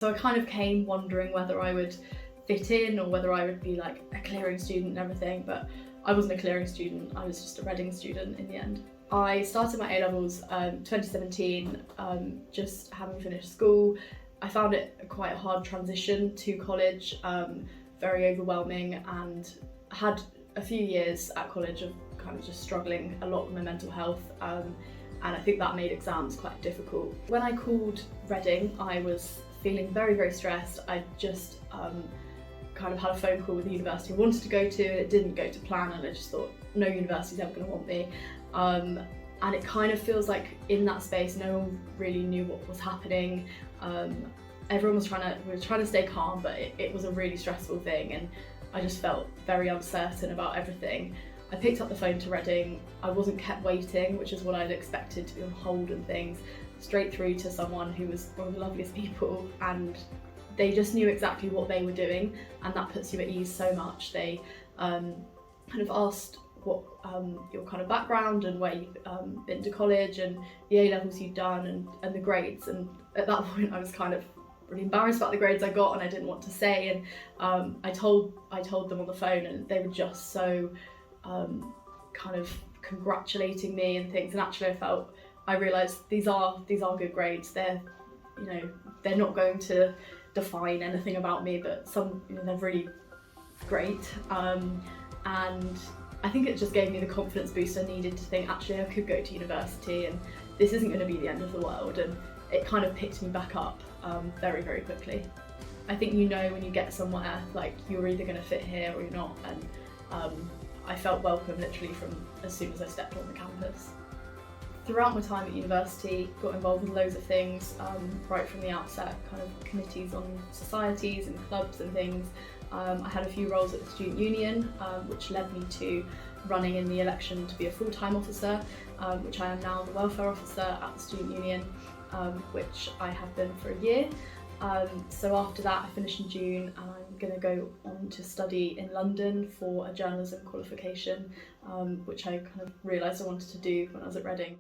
So I kind of came wondering whether I would fit in or whether I would be like a clearing student and everything, but I wasn't a clearing student, I was just a Reading student in the end. I started my A-levels 2017, just having finished school. I found it quite a hard transition to college, very overwhelming, and had a few years at college of kind of just struggling a lot with my mental health, and I think that made exams quite difficult. When I called Reading, I was feeling very, very stressed. I just kind of had a phone call with the university I wanted to go to, and it didn't go to plan, and I just thought, no university's ever going to want me. And it kind of feels like in that space no one really knew what was happening. Everyone was we were trying to stay calm, but it was a really stressful thing, and I just felt very uncertain about everything. I picked up the phone to Reading. I wasn't kept waiting, which is what I'd expected, to be on hold and things, straight through to someone who was one of the loveliest people, and they just knew exactly what they were doing, and that puts you at ease so much. They kind of asked what your kind of background and where you'd been to college and the A-levels you'd done and the grades, and at that point I was kind of really embarrassed about the grades I got, and I didn't want to say, and I told them on the phone, and they were just so kind of congratulating me and things, and actually I realised these are good grades. They're not going to define anything about me, but they're really great, and I think it just gave me the confidence boost I needed to think actually I could go to university and this isn't going to be the end of the world, and it kind of picked me back up very, very quickly. I think when you get somewhere, like, you're either going to fit here or you're not, and I felt welcome literally from as soon as I stepped on the campus. Throughout my time at university, got involved with loads of things, right from the outset, kind of committees on societies and clubs and things. I had a few roles at the student union, which led me to running in the election to be a full-time officer, which I am now the welfare officer at the student union, which I have been for a year. So after that I finished in June, and I'm going to go on to study in London for a journalism qualification, which I kind of realised I wanted to do when I was at Reading.